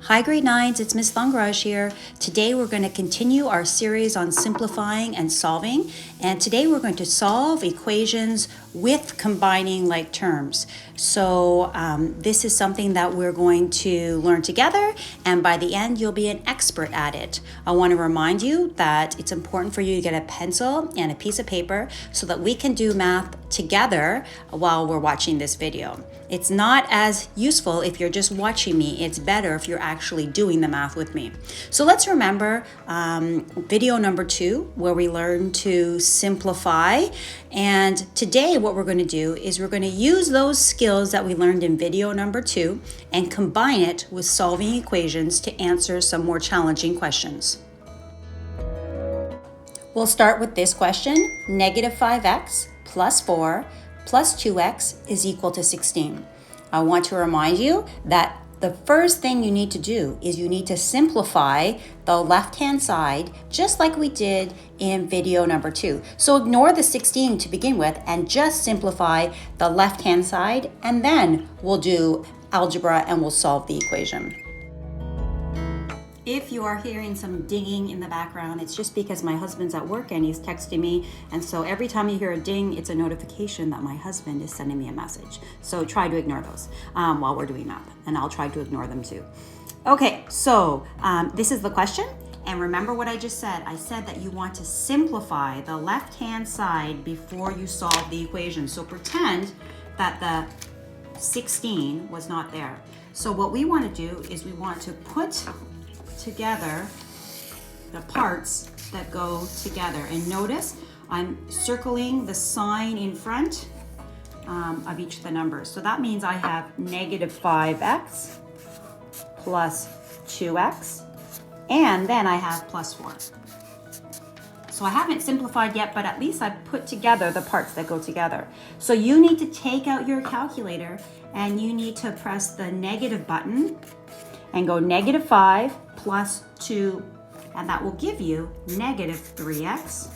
Hi grade 9s, it's Miss Thangraj here. Today we're going to continue our series on simplifying and solving, and today we're going to solve equations with combining like terms. So this is something that we're going to learn together, and by the end you'll be an expert at it. I want to remind you that it's important for you to get a pencil and a piece of paper so that we can do math together while we're watching this video. It's not as useful if you're just watching me. It's better if you're actually doing the math with me. So let's remember video number 2 where we learn to simplify. And today what we're going to do is we're going to use those skills that we learned in video number 2 and combine it with solving equations to answer some more challenging questions. We'll start with this question. Negative 5x plus 4 plus 2x is equal to 16. I want to remind you that the first thing you need to do is you need to simplify the left-hand side just like we did in video number 2. So ignore the 16 to begin with and just simplify the left-hand side, and then we'll do algebra and we'll solve the equation. If you are hearing some dinging in the background, it's just because my husband's at work and he's texting me. And so every time you hear a ding, it's a notification that my husband is sending me a message. So try to ignore those while we're doing math, and I'll try to ignore them too. Okay, so this is the question. And remember what I just said. I said that you want to simplify the left-hand side before you solve the equation. So pretend that the 16 was not there. So what we want to do is we want to put together the parts that go together, and notice I'm circling the sign in front of each of the numbers. So that means I have negative 5x plus 2x, and then I have plus 4. So I haven't simplified yet, but at least I've put together the parts that go together. So you need to take out your calculator and you need to press the negative button and go negative 5 plus 2, and that will give you negative 3x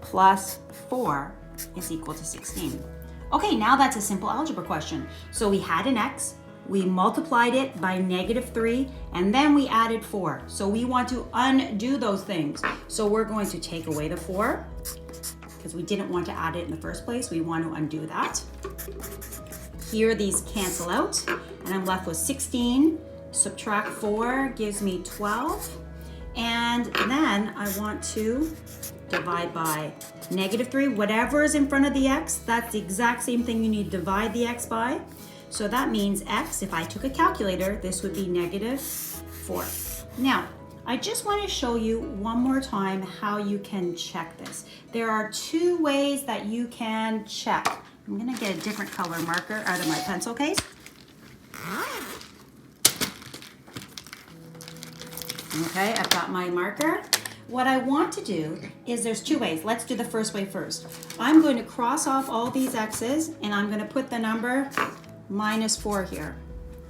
plus 4 is equal to 16. Okay, now that's a simple algebra question. So we had an x, we multiplied it by negative 3, and then we added 4. So we want to undo those things. So we're going to take away the 4 because we didn't want to add it in the first place. We want to undo that. Here these cancel out, and I'm left with 16. Subtract 4 gives me 12, and then I want to divide by negative 3. Whatever is in front of the x, that's the exact same thing you need to divide the x by. So that means x, if I took a calculator, this would be negative 4. Now, I just want to show you one more time how you can check this. There are 2 ways that you can check. I'm going to get a different color marker out of my pencil case. Okay, I've got my marker. What I want to do is there's 2 ways. Let's do the first way first. I'm going to cross off all these x's and I'm going to put the number minus 4 here.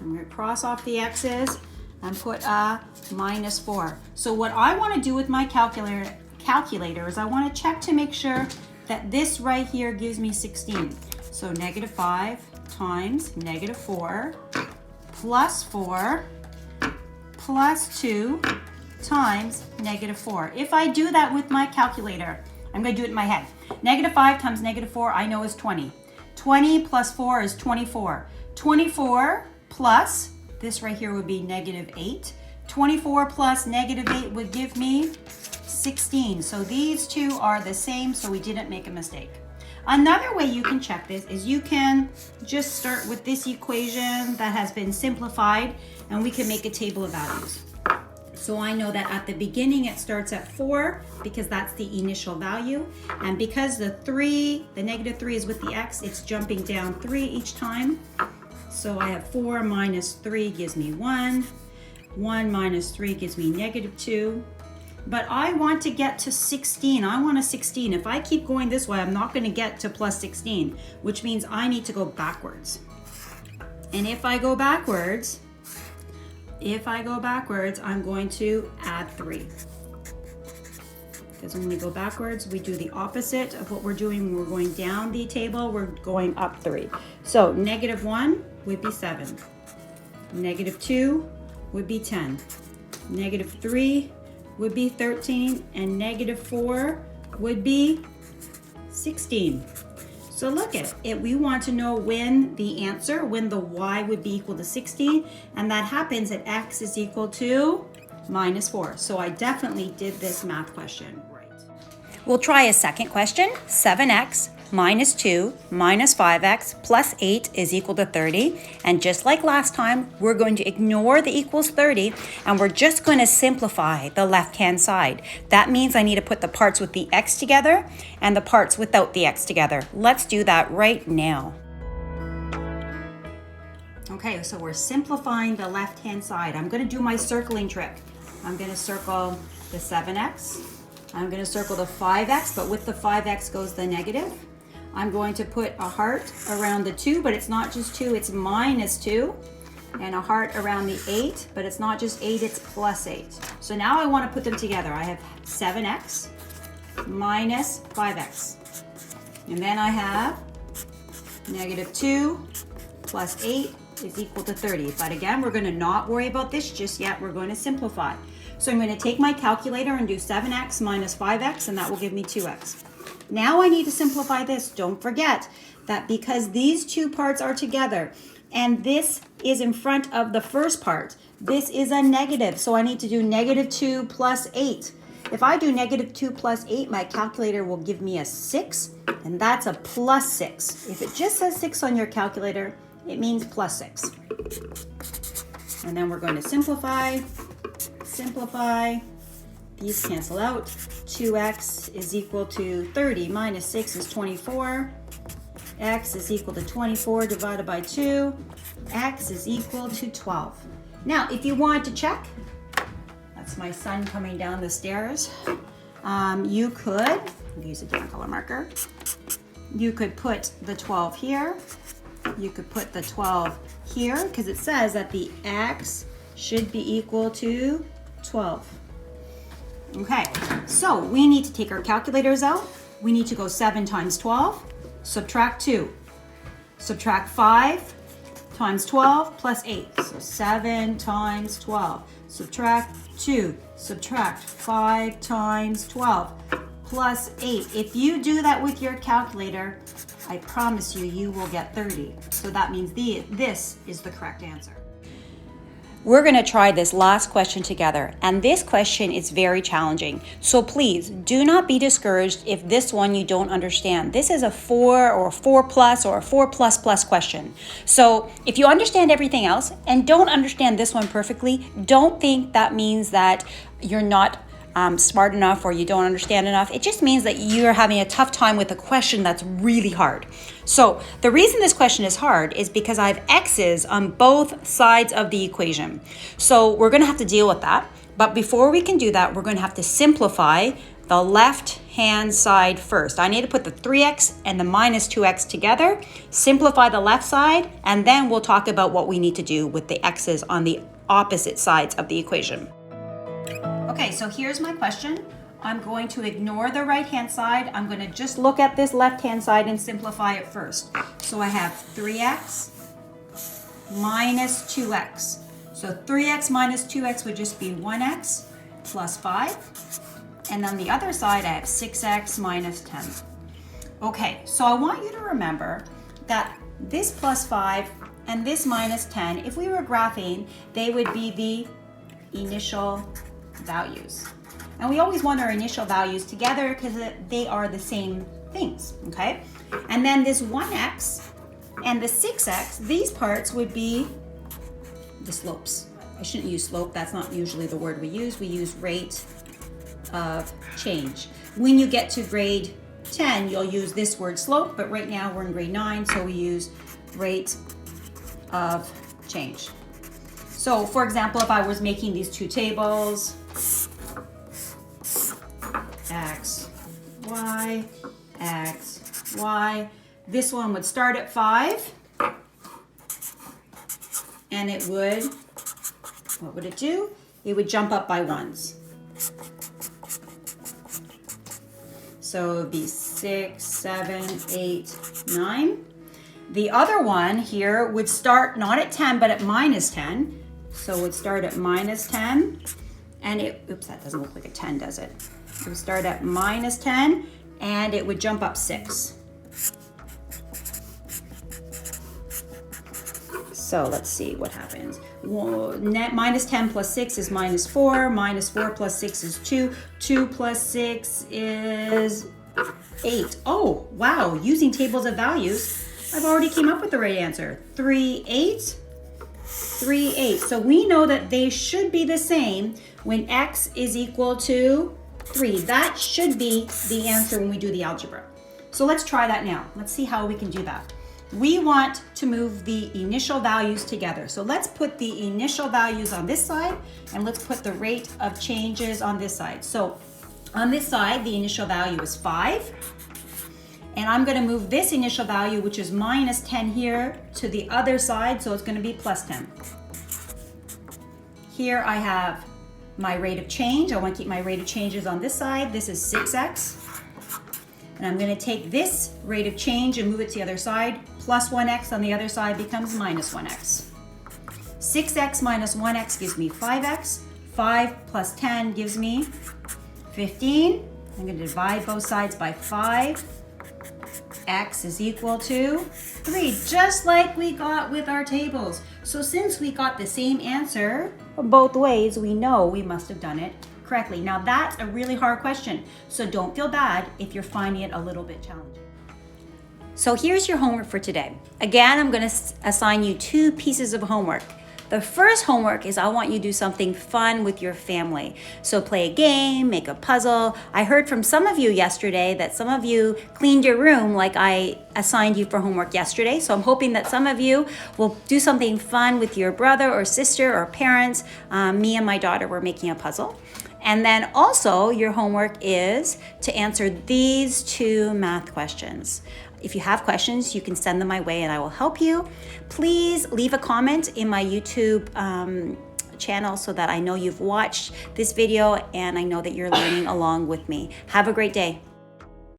I'm going to cross off the x's and put a minus 4. So what I want to do with my calculator is I want to check to make sure that this right here gives me 16. So negative 5 times negative 4 plus 4 plus 2 times negative 4. If I do that with my calculator, I'm going to do it in my head. Negative 5 times negative 4 I know is 20. 20 plus 4 is 24. 24 plus, this right here would be negative 8. 24 plus negative 8 would give me 16. So these 2 are the same, so we didn't make a mistake. Another way you can check this is you can just start with this equation that has been simplified, and we can make a table of values. So I know that at the beginning it starts at 4 because that's the initial value, and because the negative 3 is with the x, it's jumping down 3 each time. So I have 4 minus 3 gives me 1. 1 minus 3 gives me negative 2. But I want to get to 16. I want a 16. If I keep going this way, I'm not going to get to plus 16, which means I need to go backwards. And if I go backwards, I'm going to add 3. Because when we go backwards, we do the opposite of what we're doing when we're going down the table. We're going up 3. So negative 1 would be 7. Negative 2 would be 10. Negative 3 would be 13, and negative 4 would be 16. So look at it. We want to know when the y would be equal to 16, and that happens at x is equal to -4. So I definitely did this math question right. We'll try a second question. 7x minus 2 minus 5x plus 8 is equal to 30. And just like last time, we're going to ignore the equals 30, and we're just going to simplify the left-hand side. That means I need to put the parts with the x together and the parts without the x together. Let's do that right now. Okay, so we're simplifying the left-hand side. I'm going to do my circling trick. I'm going to circle the 7x. I'm going to circle the 5x, but with the 5x goes the negative. I'm going to put a heart around the 2, but it's not just 2, it's -2. And a heart around the 8, but it's not just 8, it's +8. So now I want to put them together. I have 7x minus 5x. And then I have -2 plus 8 is equal to 30. But again, we're going to not worry about this just yet. We're going to simplify. So I'm going to take my calculator and do 7x minus 5x, and that will give me 2x. Now I need to simplify this. Don't forget that because these two parts are together and this is in front of the first part, this is a negative. So I need to do -2 plus 8. If I do -2 plus 8, my calculator will give me a 6, and that's a +6. If it just says 6 on your calculator, it means +6. And then we're going to simplify. These cancel out. 2x is equal to 30 minus 6 is 24. X is equal to 24 divided by 2. X is equal to 12. Now, if you want to check, that's my son coming down the stairs. You could use a different color marker. You could put the 12 here. You could put the 12 here because it says that the x should be equal to 12. Okay, so we need to take our calculators out. We need to go 7 times 12, subtract 2. Subtract 5 times 12 plus 8. So 7 times 12. Subtract 2. Subtract 5 times 12 plus 8. If you do that with your calculator, I promise you, you will get 30. So that means this is the correct answer. We're going to try this last question together, and this question is very challenging. So please do not be discouraged if this one you don't understand. This is a 4 or a 4 plus or a 4 plus plus question. So if you understand everything else and don't understand this one perfectly, don't think that means that you're not smart enough or you don't understand enough. It just means that you're having a tough time with a question that's really hard. So the reason this question is hard is because I have x's on both sides of the equation. So we're going to have to deal with that. But before we can do that, we're going to have to simplify the left-hand side first. I need to put the 3x and the minus 2x together, simplify the left side, and then we'll talk about what we need to do with the x's on the opposite sides of the equation. Okay, so here's my question. I'm going to ignore the right-hand side. I'm going to just look at this left-hand side and simplify it first. So I have 3x minus 2x. So 3x minus 2x would just be 1x plus 5. And on the other side, I have 6x minus 10. Okay, so I want you to remember that this plus 5 and this minus 10, if we were graphing, they would be the initial values. And we always want our initial values together because they are the same things, okay? And then this 1x and the 6x, these parts would be the slopes. I shouldn't use slope, that's not usually the word we use. We use rate of change. When you get to grade 10, you'll use this word slope, but right now we're in grade 9, so we use rate of change. So for example, if I was making these two tables, x, y, this one would start at 5, and it would, what would it do? It would jump up by 1s. So it would be 6, 7, 8, 9. The other one here would start not at 10, but at minus 10. So it would start at minus 10, and oops, that doesn't look like a 10, does it? It would start at minus 10, and it would jump up 6. So let's see what happens. Net minus 10 plus 6 is minus 4. Minus 4 plus 6 is 2. 2 plus 6 is 8. Oh, wow. Using tables of values, I've already came up with the right answer. 3, 8. 3, 8. So we know that they should be the same when x is equal to 3. That should be the answer when we do the algebra. So let's try that now. Let's see how we can do that. We want to move the initial values together. So let's put the initial values on this side, and let's put the rate of changes on this side. So on this side, the initial value is 5. And I'm going to move this initial value, which is minus 10 here, to the other side, so it's going to be plus 10. Here I have my rate of change. I want to keep my rate of changes on this side. This is 6x. And I'm going to take this rate of change and move it to the other side. Plus 1x on the other side becomes minus 1x. 6x minus 1x gives me 5x. 5 plus 10 gives me 15. I'm going to divide both sides by 5. X is equal to 3, just like we got with our tables. So since we got the same answer both ways, we know we must have done it correctly. Now that's a really hard question, so don't feel bad if you're finding it a little bit challenging. So here's your homework for today. Again, I'm going to assign you 2 pieces of homework. The first homework is I want you to do something fun with your family. So play a game, make a puzzle. I heard from some of you yesterday that some of you cleaned your room like I assigned you for homework yesterday. So I'm hoping that some of you will do something fun with your brother or sister or parents. Me and my daughter were making a puzzle. And then also your homework is to answer these 2 math questions. If you have questions, you can send them my way and I will help you. Please leave a comment in my YouTube channel so that I know you've watched this video and I know that you're learning along with me. Have a great day.